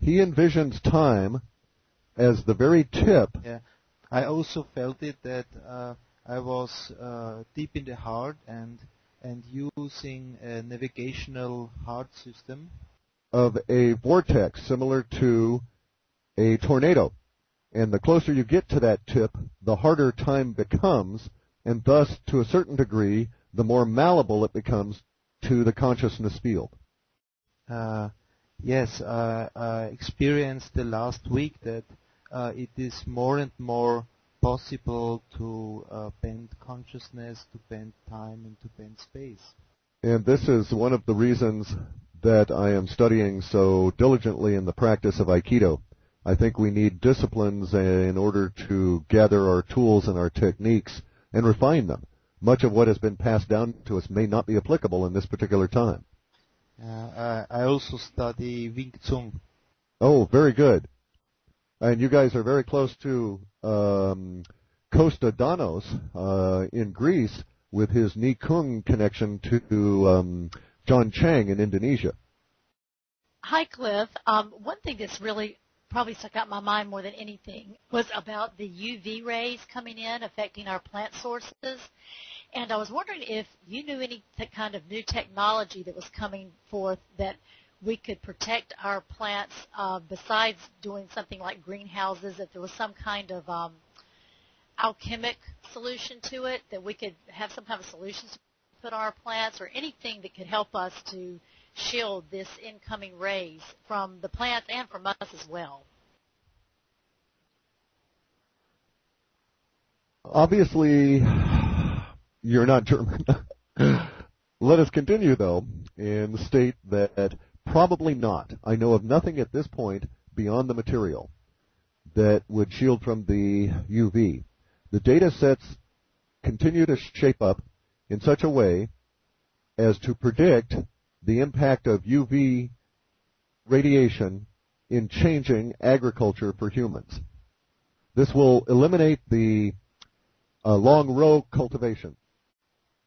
he envisions time as the very tip. Yeah, I also felt it that I was deep in the heart and using a navigational heart system Of a vortex similar to a tornado. And the closer you get to that tip, the harder time becomes, and thus, to a certain degree, the more malleable it becomes to the consciousness field. Yes, I experienced the last week that it is more and more possible to bend consciousness, to bend time, and to bend space. And this is one of the reasons that I am studying so diligently in the practice of Aikido. I think we need disciplines in order to gather our tools and our techniques and refine them. Much of what has been passed down to us may not be applicable in this particular time. I also study Wing Chun. Oh, very good. And you guys are very close to Costa Danos in Greece with his Nikung connection to John Chang in Indonesia. Hi, Cliff. One thing that's really probably stuck out in my mind more than anything was about the UV rays coming in affecting our plant sources. And I was wondering if you knew any kind of new technology that was coming forth that we could protect our plants besides doing something like greenhouses, if there was some kind of alchemic solution to it, that we could have some kind of solutions to put on our plants, or anything that could help us to shield this incoming rays from the plants and from us as well. Obviously, you're not German. Let us continue, though, and state that probably not. I know of nothing at this point beyond the material that would shield from the UV. The data sets continue to shape up in such a way as to predict the impact of UV radiation in changing agriculture for humans. This will eliminate the long row cultivation.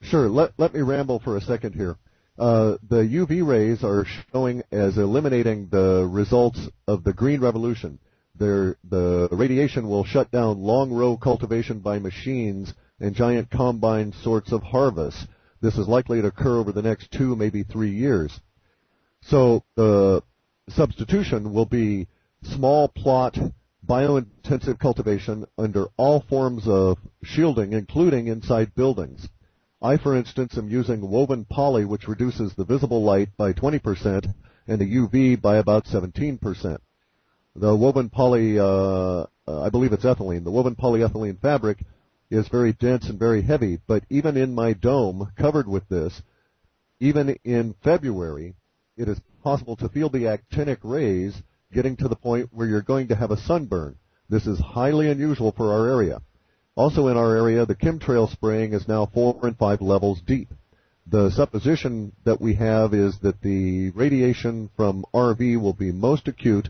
Sure, let me ramble for a second here. The UV rays are showing as eliminating the results of the Green Revolution. The radiation will shut down long row cultivation by machines and giant combine sorts of harvests. This is likely to occur over the next 2, maybe 3 years. So the substitution will be small plot biointensive cultivation under all forms of shielding, including inside buildings. I, for instance, am using woven poly, which reduces the visible light by 20% and the UV by about 17%. The woven poly, I believe it's ethylene, the woven polyethylene fabric is very dense and very heavy, but even in my dome covered with this, even in February, it is possible to feel the actinic rays getting to the point where you're going to have a sunburn. This is highly unusual for our area. Also in our area, the chemtrail spraying is now 4 and 5 levels deep. The supposition that we have is that the radiation from RV will be most acute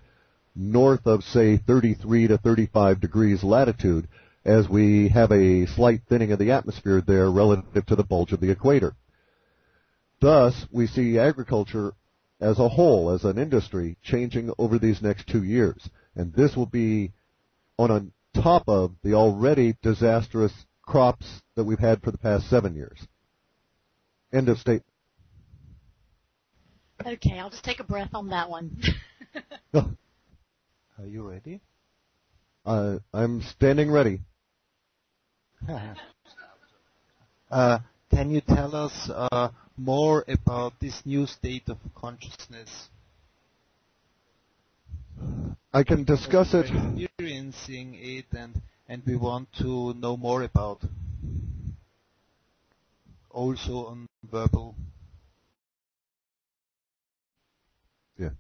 north of, say, 33 to 35 degrees latitude, as we have a slight thinning of the atmosphere there relative to the bulge of the equator. Thus, we see agriculture as a whole, as an industry, changing over these next 2 years. And this will be on top of the already disastrous crops that we've had for the past 7 years. End of statement. Okay, I'll just take a breath on that one. Are you ready? I'm standing ready. Can you tell us more about this new state of consciousness? I can discuss it. We're experiencing it, and we want to know more about. Also on verbal. Yeah.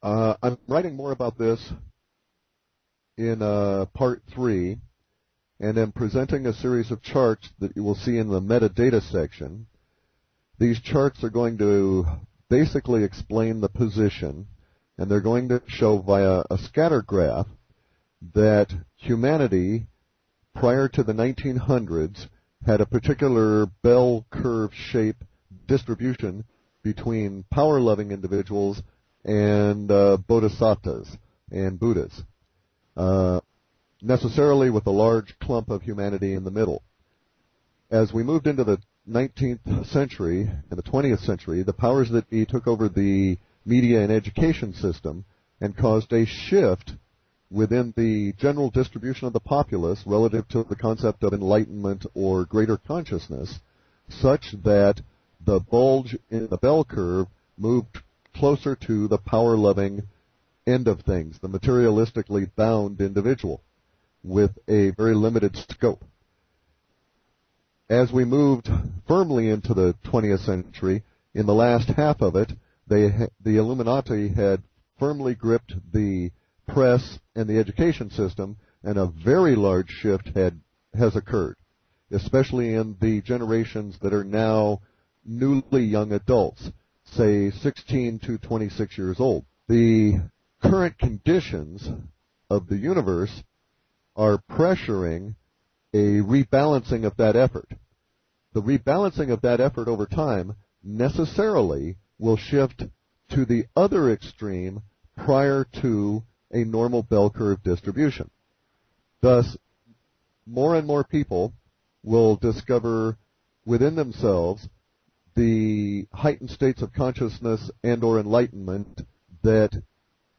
I'm writing more about this in part 3, and am presenting a series of charts that you will see in the metadata section. These charts are going to basically explain the position, and they're going to show via a scatter graph that humanity, prior to the 1900s, had a particular bell curve shape distribution between power-loving individuals and bodhisattvas and Buddhas, necessarily with a large clump of humanity in the middle. As we moved into the 19th century and the 20th century, the powers that be took over the media and education system and caused a shift within the general distribution of the populace relative to the concept of enlightenment or greater consciousness, such that the bulge in the bell curve moved closer to the power-loving end of things, the materialistically bound individual with a very limited scope. As we moved firmly into the 20th century, in the last half of it, the Illuminati had firmly gripped the press and the education system, and a very large shift has occurred, especially in the generations that are now newly young adults, say 16 to 26 years old. The current conditions of the universe are pressuring a rebalancing of that effort. The rebalancing of that effort over time necessarily will shift to the other extreme prior to a normal bell curve distribution. Thus, more and more people will discover within themselves the heightened states of consciousness and or enlightenment that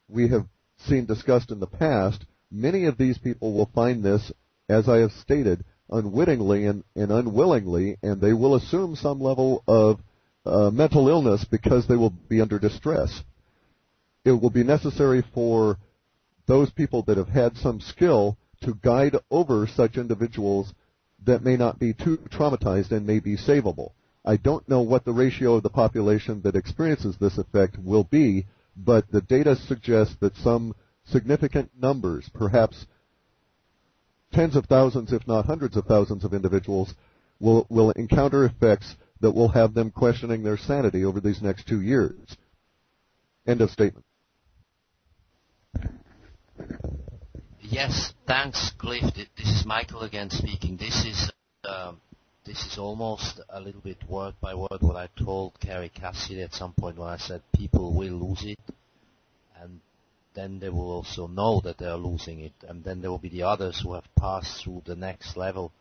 we have seen discussed in the past. Many of these people will find this, as I have stated, unwittingly and unwillingly, and they will assume some level of mental illness because they will be under distress. It will be necessary for those people that have had some skill to guide over such individuals that may not be too traumatized and may be savable. I don't know what the ratio of the population that experiences this effect will be, but the data suggests that some significant numbers, perhaps tens of thousands, if not hundreds of thousands of individuals, will encounter effects that will have them questioning their sanity over these next 2 years. End of statement. Yes, thanks, Cliff. This is Michael again speaking. This is almost a little bit word by word what I told Carrie Cassidy at some point when I said people will lose it, and then they will also know that they are losing it, and then there will be the others who have passed through the next level.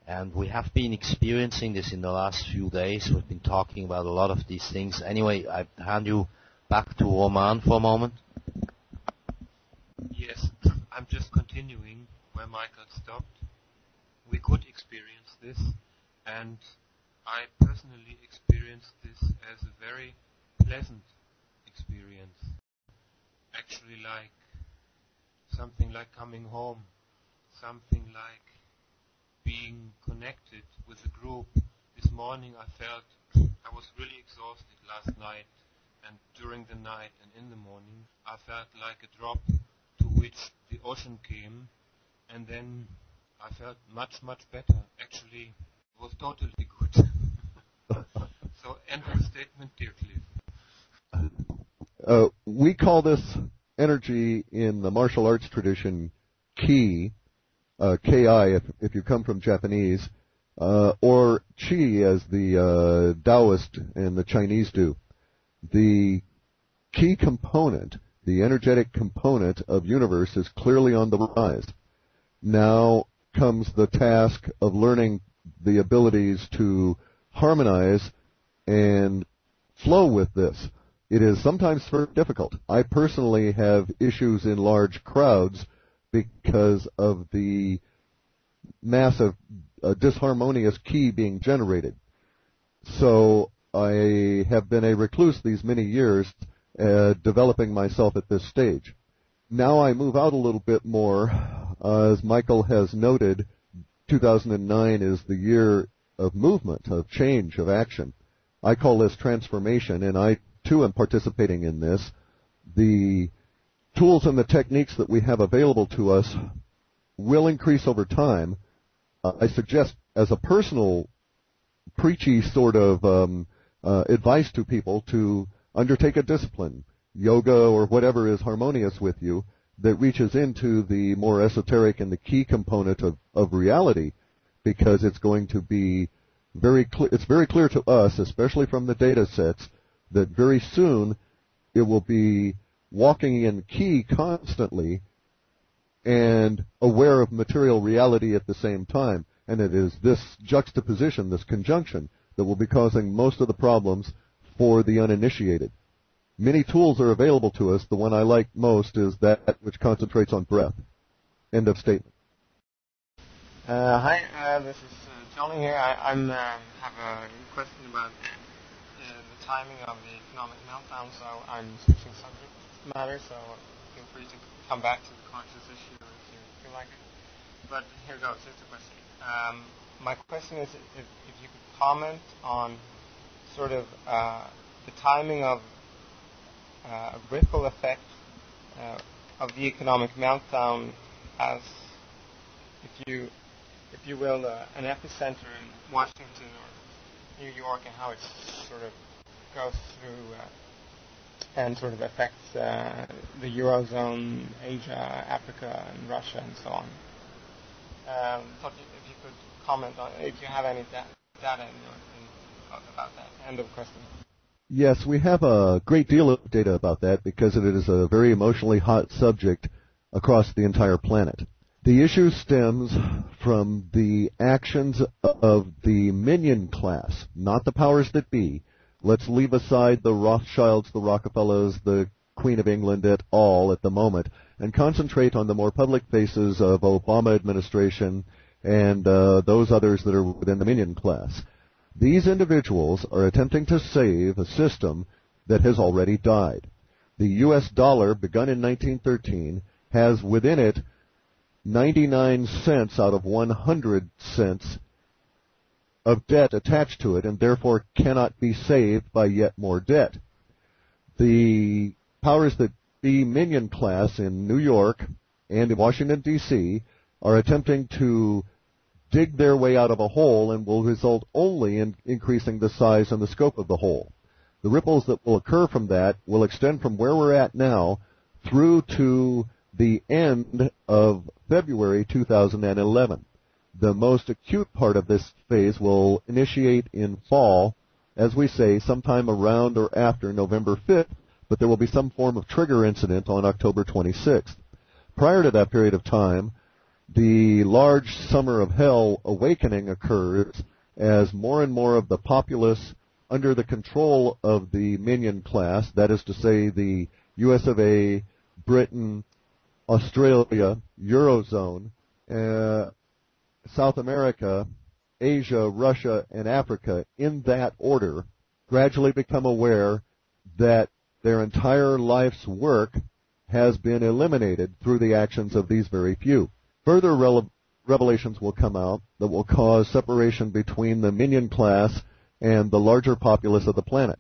And we have been experiencing this in the last few days. We've been talking about a lot of these things. Anyway, I hand you back to Roman for a moment. Yes, I'm just continuing where Michael stopped. We could experience this, and I personally experienced this as a very pleasant experience. Actually, like something like coming home, something like being connected with a group. This morning I felt I was really exhausted last night, and during the night and in the morning I felt like a drop to which the ocean came, and then I felt much, much better. Actually, it was totally good. So, end of the statement, dear Cliff. We call this energy in the martial arts tradition ki, ki if you come from Japanese, or chi as the Taoist and the Chinese do. The ki component, the energetic component of universe, is clearly on the rise. Now comes the task of learning the abilities to harmonize and flow with this. It is sometimes very difficult. I personally have issues in large crowds because of the massive disharmonious ki being generated. So I have been a recluse these many years, developing myself at this stage. Now I move out a little bit more. As Michael has noted, 2009 is the year of movement, of change, of action. I call this transformation, and I too am participating in this. The tools and the techniques that we have available to us will increase over time. I suggest, as a personal preachy sort of advice to people, to undertake a discipline, yoga or whatever is harmonious with you, that reaches into the more esoteric and the key component of reality, because it's going to be it's very clear to us, especially from the data sets, that very soon it will be walking in key constantly and aware of material reality at the same time. And it is this juxtaposition, this conjunction, that will be causing most of the problems for the uninitiated. Many tools are available to us. The one I like most is that which concentrates on breath. End of statement. Hi, this is Johnny here. I have a question about the timing of the economic meltdown, so I'm switching subject matter, so feel free to come back to the conscious issue if you feel like it. But here goes, here's the question. My question is if you could comment on sort of the timing of a ripple effect of the economic meltdown as, if you will, an epicenter in Washington or New York, and how it sort of goes through and sort of affects the Eurozone, Asia, Africa, and Russia, and so on. Thought if you could comment on, if you have any data about that. End of question. Yes, we have a great deal of data about that because it is a very emotionally hot subject across the entire planet. The issue stems from the actions of the minion class, not the powers that be. Let's leave aside the Rothschilds, the Rockefellers, the Queen of England et al. At the moment, and concentrate on the more public faces of Obama administration and those others that are within the minion class. These individuals are attempting to save a system that has already died. The U.S. dollar, begun in 1913, has within it 99 cents out of 100 cents of debt attached to it, and therefore cannot be saved by yet more debt. The powers that be minion class in New York and in Washington, D.C. are attempting to dig their way out of a hole and will result only in increasing the size and the scope of the hole. The ripples that will occur from that will extend from where we're at now through to the end of February 2011. The most acute part of this phase will initiate in fall, as we say, sometime around or after November 5th, but there will be some form of trigger incident on October 26th. Prior to that period of time, the large summer of hell awakening occurs as more and more of the populace under the control of the minion class, that is to say the US of A, Britain, Australia, Eurozone, South America, Asia, Russia, and Africa, in that order, gradually become aware that their entire life's work has been eliminated through the actions of these very few. Further revelations will come out that will cause separation between the minion class and the larger populace of the planet.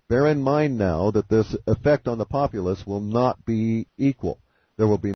Bear in mind now that this effect on the populace will not be equal. There will be